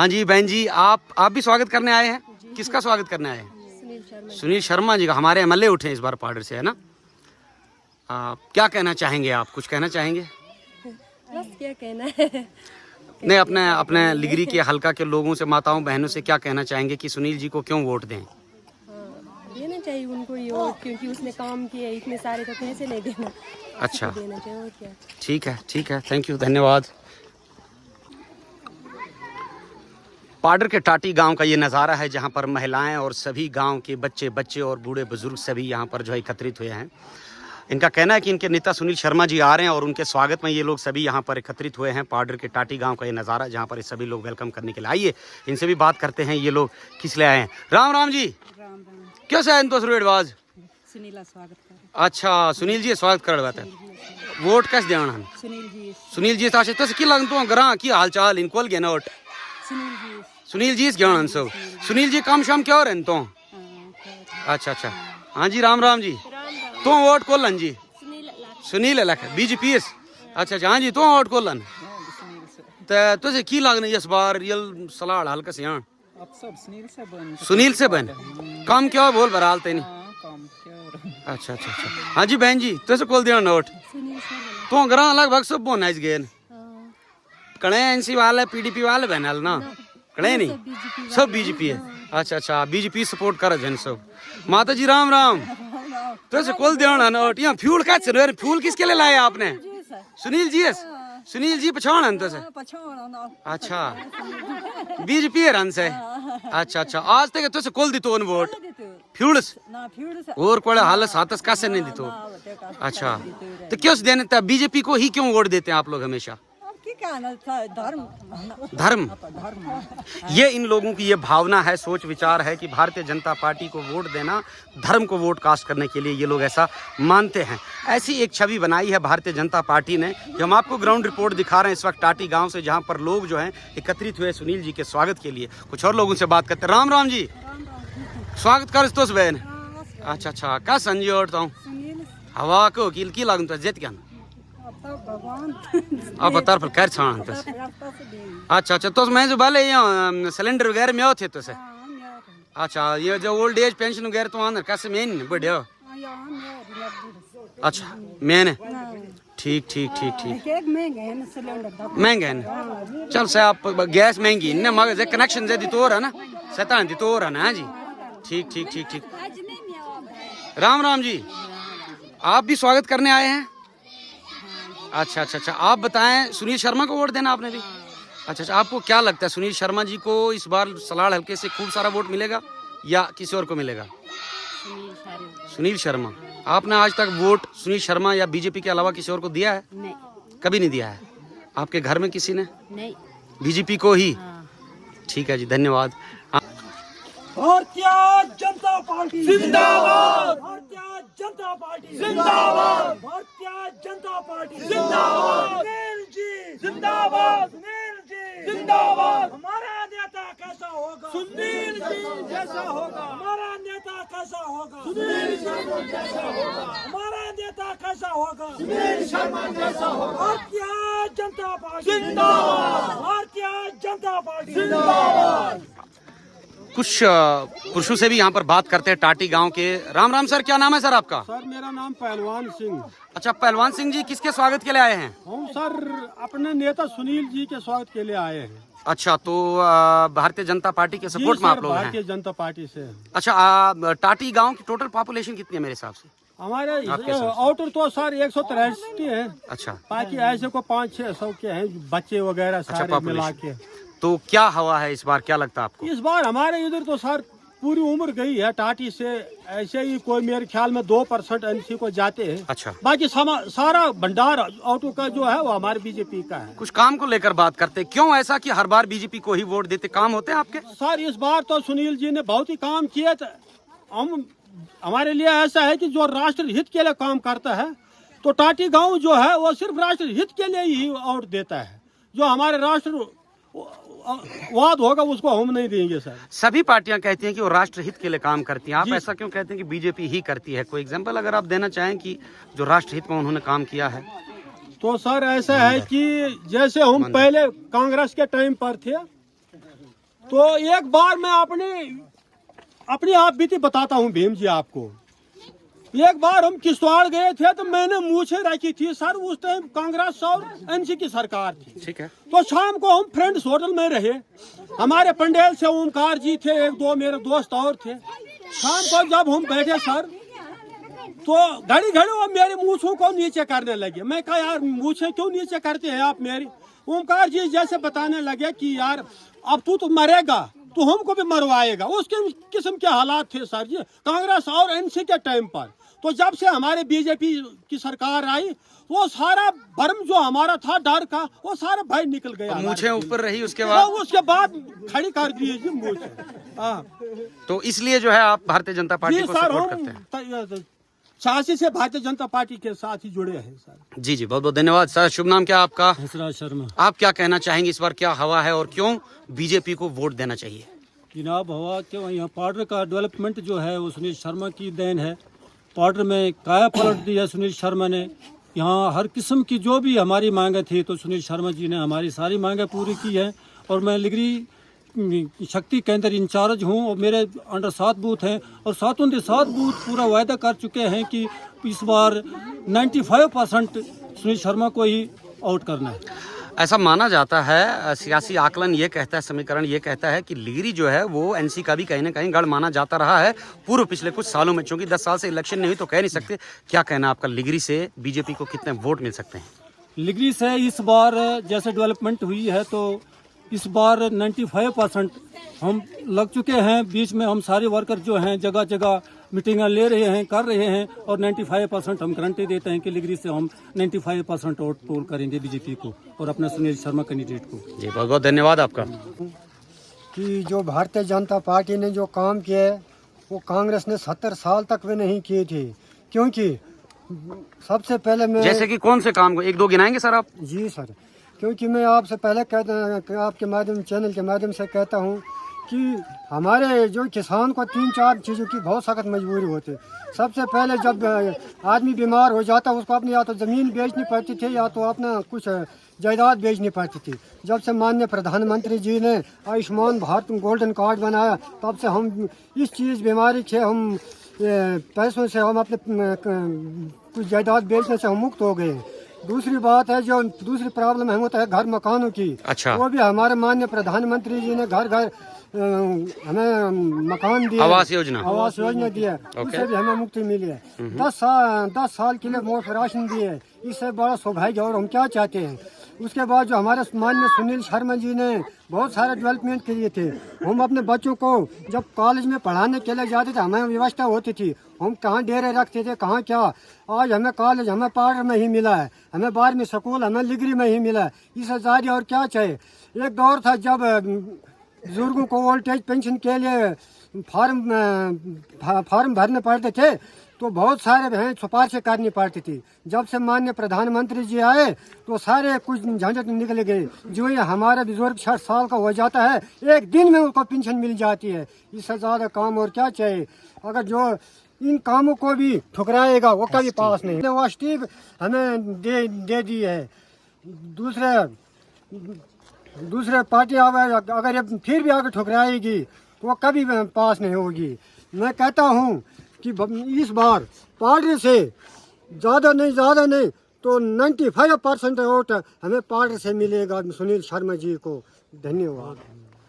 हाँ जी बहन जी, आप भी स्वागत करने आए हैं? किसका स्वागत करने आए हैं? सुनील शर्मा जी का। हमारे एमएलए उठे इस बार पाडर से, है ना? क्या कहना चाहेंगे आप? कुछ कहना चाहेंगे? बस क्या कहना है। नहीं, अपने लिगरी के हल्का के लोगों से, माताओं बहनों से क्या कहना चाहेंगे कि सुनील जी को क्यों वोट दें? देना चाहिए उनको ये वोट, क्योंकि उसने काम किए इतने सारे, तो कैसे नहीं देना। अच्छा, देना चाहिए। और क्या। ठीक है, थैंक यू, धन्यवाद। पाडर के टाटी गांव का ये नज़ारा है जहां पर महिलाएं और सभी गांव के बच्चे और बूढ़े बुजुर्ग सभी यहां पर जो है एकत्रित हुए हैं। इनका कहना है कि इनके नेता सुनील शर्मा जी आ रहे हैं और उनके स्वागत में ये लोग सभी यहाँ पर एकत्रित हुए हैं। पाडर के टाटी गांव का ये नज़ारा जहाँ पर ये सभी लोग वेलकम करने के लिए। आइए इनसे भी बात करते हैं, ये लोग किस लिए आए हैं। राम राम जी। राम राम। कैसे आए तो एडवाज? सुनील स्वागत कर। अच्छा, सुनील जी स्वागत कर बात है। वोट कैसे देना हम? सुनील जी ताशे तो की लगन तो ग्रां की हालचाल इनको गए नोट। सुनील जी ज्ञान सब। सुनील जी काम शाम क्या हो रहे तो? अच्छा, हाँ जी, राम राम जी। तो वोट कोलन जी? सुनील लख बीजेपी। अच्छा, हाँ जी, तो वोट कोलन तो की लगन इस बार यल सलाह हल्का से यहाँ सुनील से बन काम क्या बोल बराल तेनी। अच्छा, हाँ जी बहन जी, तो कोल देना नोट तो ग्रां लगभग सब बोन आज गए कड़े एनसी वाले पीडीपी वाले बहन ना कड़े नहीं सब बीजेपी है। अच्छा, बीजेपी सपोर्ट कर जन सब। माता जी राम राम। तो कोल देना नोट यहाँ फ्यूल का फ्यूल किसके लिए लाया आपने? सुनील जी पछाण तो से। अच्छा, बीजेपी है रन से। अच्छा, आज तक तो कोल दी तो वोट फ्यूल्स और कोड़े हालत हाथस कैसे नहीं दी तो? अच्छा, तो क्यों देने था बीजेपी को ही क्यों वोट देते हैं आप लोग हमेशा? धर्म। ये इन लोगों की ये भावना है, सोच विचार है कि भारतीय जनता पार्टी को वोट देना धर्म को वोट कास्ट करने के लिए, ये लोग ऐसा मानते हैं। ऐसी एक छवि बनाई है भारतीय जनता पार्टी ने। जो हम आपको ग्राउंड रिपोर्ट दिखा रहे हैं इस वक्त टाटी गांव से, जहां पर लोग जो हैं एकत्रित हुए सुनील जी के स्वागत के लिए। कुछ और लोगों से बात करते हैं। राम राम जी, स्वागत कर तो बहन। अच्छा, क्या संजय उठता हूँ हवा को की लागू तो जेत क्या अब बता फिर कर छान तो। अच्छा, तो मैं जो बाले यहाँ सिलेंडर वगैरह में थे तो से। अच्छा, ये जो ओल्ड एज पेंशन वगैरह तो आना कैसे मेन बढ़िया। अच्छा, मैंने ठीक महंगे है। चल से आप गैस महंगी न मगर कनेक्शन दे दी तो है ना, सता दी तो है ना जी। ठीक। राम राम जी, आप भी स्वागत करने आए हैं? अच्छा, आप बताएं, सुनील शर्मा को वोट देना आपने भी? अच्छा, आपको क्या लगता है सुनील शर्मा जी को इस बार सलाड़ हल्के से खूब सारा वोट मिलेगा या किसी और को मिलेगा? सुनील शर्मा। आपने आज तक वोट सुनील शर्मा या बीजेपी के अलावा किसी और को दिया है? नहीं, कभी नहीं दिया है। आपके घर में किसी ने? नहीं, बीजेपी को ही। ठीक है जी, धन्यवाद। भारतीय जनता पार्टी जिंदाबाद। भारतीय जनता पार्टी जिंदाबाद। भारतीय जनता पार्टी जिंदाबाद। सुनील जी जिंदाबाद। सुनील जी जिंदाबाद। हमारा नेता कैसा होगा? सुनील जी जैसा होगा। हमारा नेता कैसा होगा? सुनील शर्मा जैसा होगा। हमारा नेता कैसा होगा? सुनील शर्मा जैसा होगा। भारतीय जनता पार्टी जिंदाबाद। भारतीय जनता पार्टी जिंदाबाद। कुछ पुरुषों से भी यहाँ पर बात करते हैं टाटी गांव के। राम राम सर, क्या नाम है सर आपका? सर मेरा नाम पहलवान सिंह। अच्छा, पहलवान सिंह जी, किसके स्वागत के लिए आए हैं? हम सर अपने नेता सुनील जी के स्वागत के लिए आए हैं। अच्छा, तो भारतीय जनता पार्टी के सपोर्ट में आप लोग हैं? भारतीय जनता पार्टी से। अच्छा, टाटी गांव की टोटल पॉपुलेशन कितनी है मेरे हिसाब से? हमारे आउटर तो सर 163 है। अच्छा, बाकी ऐसे को 500-600 के हैं, बच्चे वगैरह सारे मिला के। तो क्या हवा है इस बार, क्या लगता है आपको? इस बार हमारे इधर तो सर पूरी उम्र गई है टाटी से। ऐसे ही कोई मेरे ख्याल में 2% एनसी को जाते हैं। अच्छा, बाकी सारा भंडार ऑटो का जो है वो हमारे बीजेपी का है। कुछ काम को लेकर बात करते, क्यों ऐसा कि हर बार बीजेपी को ही वोट देते? काम होते हैं आपके? सर इस बार तो सुनील जी ने बहुत ही काम किए। हम हमारे लिए ऐसा है कि जो राष्ट्र हित के लिए काम करता है, तो टाटी गांव जो है वो सिर्फ राष्ट्र हित के लिए ही वोट देता है। जो हमारे राष्ट्र वाद होगा उसको हम नहीं देंगे सर। सभी पार्टियां कहती हैं कि वो राष्ट्र हित के लिए काम करती हैं, आप ऐसा क्यों कहते हैं कि बीजेपी ही करती है? कोई एग्जांपल अगर आप देना चाहें कि जो राष्ट्र हित में उन्होंने काम किया है। तो सर ऐसा है कि जैसे हम पहले कांग्रेस के टाइम पर थे, तो एक बार मैं अपनी आप बीती बताता हूँ भीम जी आपको। एक बार हम किश्तवाड़ गए थे तो मैंने मूछें रखी थी सर, उस टाइम कांग्रेस और एनसी की सरकार थी। ठीक है। तो शाम को हम फ्रेंड्स होटल में रहे, हमारे पंडेल से ओमकार जी थे, एक दो मेरे दोस्त और थे। शाम को जब हम बैठे सर तो घड़ी घड़ी वो मेरी मूछों को नीचे करने लगे। मैं कहा यार मूछें क्यों नीचे करते हैं आप मेरी? ओमकार जी जैसे बताने लगे कि यार अब तू तो मरेगा, तो हमको भी मरवाएगा। उसके किस्म के हालात थे सर जी कांग्रेस और एनसी के टाइम पर। तो जब से हमारे बीजेपी की सरकार आई, वो सारा भरम जो हमारा था डर का, वो सारा भय निकल गया। मूछें ऊपर रही उसके उसके बाद खड़ी कर दी जी मूछें। हाँ, तो इसलिए जो है आप भारतीय जनता पार्टी को सपोर्ट करते हैं? 86 से भारतीय जनता पार्टी के साथ ही जुड़े हैं सर। जी जी, बहुत बहुत धन्यवाद सर। शुभ नाम क्या आपका? हंसराज शर्मा। आप क्या कहना चाहेंगे, इस बार क्या हवा है और क्यों बीजेपी को वोट देना चाहिए? जनाब हवा क्यों, यहाँ पाउडर का डेवलपमेंट जो है वो सुनील शर्मा की देन है। पाउडर में काया पलट दी है सुनील शर्मा ने। यहाँ हर किस्म की जो भी हमारी मांगे थी तो सुनील शर्मा जी ने हमारी सारी मांगे पूरी की है। और मैं लिगरी शक्ति केंद्र इंचार्ज हूँ और मेरे अंडर 7 बूथ हैं और 7 बूथ पूरा वायदा कर चुके हैं कि इस बार 95% सुनील शर्मा को ही आउट करना है। ऐसा माना जाता है, सियासी आकलन ये कहता है, समीकरण ये कहता है कि लिगरी जो है वो एनसी का भी कहीं ना कहीं गढ़ माना जाता रहा है पूर्व पिछले कुछ सालों में। चूंकि 10 साल से इलेक्शन नहीं हुई तो कह नहीं सकते। क्या कहना आपका, लिगरी से बीजेपी को कितने वोट मिल सकते हैं? लिगरी से इस बार जैसे डेवलपमेंट हुई है तो इस बार 95% हम लग चुके हैं। बीच में हम सारे वर्कर जो हैं जगह जगह मीटिंग ले रहे हैं, कर रहे हैं और 95% हम गारंटी देते हैं कि लिगरी से हम 95% वोट पोल करेंगे बीजेपी को और अपना सुनील शर्मा कैंडिडेट को। जी बहुत बहुत धन्यवाद आपका। कि जो भारतीय जनता पार्टी ने जो काम किए वो कांग्रेस ने 70 साल तक भी नहीं किए थे। क्योंकि सबसे पहले मैं जैसे कि कौन से काम को एक दो गिनाएंगे सर आप? जी सर, क्योंकि मैं आपसे पहले कहता आपके माध्यम चैनल के माध्यम से कहता हूँ कि हमारे जो किसान को 3-4 चीज़ों की बहुत सख्त मजबूरी होती है। सबसे पहले जब आदमी बीमार हो जाता उसको अपनी या तो ज़मीन बेचनी पड़ती थी या तो अपना कुछ जायदाद बेचनी पड़ती थी। जब से माननीय प्रधानमंत्री जी ने आयुष्मान भारत गोल्डन कार्ड बनाया तब से हम इस चीज़ बीमारी से हम पैसों से हम अपने कुछ जायदाद बेचने से हम मुक्त हो गए। दूसरी बात है जो दूसरी प्रॉब्लम है वो तो है घर मकानों की। अच्छा। वो भी हमारे माननीय प्रधानमंत्री जी ने घर घर हमें मकान दिए, आवास योजना दिया। उससे भी हमें मुक्ति मिली है। 10 साल के लिए मुफ्त राशन दिए। इससे बड़ा सौभाग्य और हम क्या चाहते हैं। उसके बाद जो हमारे माननीय सुनील शर्मा जी ने बहुत सारे डेवलपमेंट किए थे। हम अपने बच्चों को जब कॉलेज में पढ़ाने के लिए जाते थे हमें व्यवस्था होती थी, हम कहाँ डेरे रखते थे कहाँ क्या। आज हमें कॉलेज हमें पाउडर में ही मिला है, हमें 12वीं स्कूल हमें लिगरी में ही मिला है। इससे ज़्यादा और क्या चाहिए। एक दौर था जब बुजुर्गों को ओल्ड एज पेंशन के लिए फार्म भरने पड़ते थे तो बहुत सारे सिफारिशें करनी पड़ती थी। जब से माननीय प्रधानमंत्री जी आए तो सारे कुछ झंझट निकल गए। जो ये हमारा बुजुर्ग 60 साल का हो जाता है एक दिन में उनको पेंशन मिल जाती है। इससे ज़्यादा काम और क्या चाहिए। अगर जो इन कामों को भी ठुकराएगा वो कभी पास नहीं। वो स्टीव हमें दे दी है। दूसरे पार्टी अगर ये फिर भी आगे ठुकराएगी तो वो कभी पास नहीं होगी। मैं कहता हूँ कि इस बार पार्टी से ज़्यादा नहीं तो 95% वोट हमें पार्टी से मिलेगा सुनील शर्मा जी को। धन्यवाद।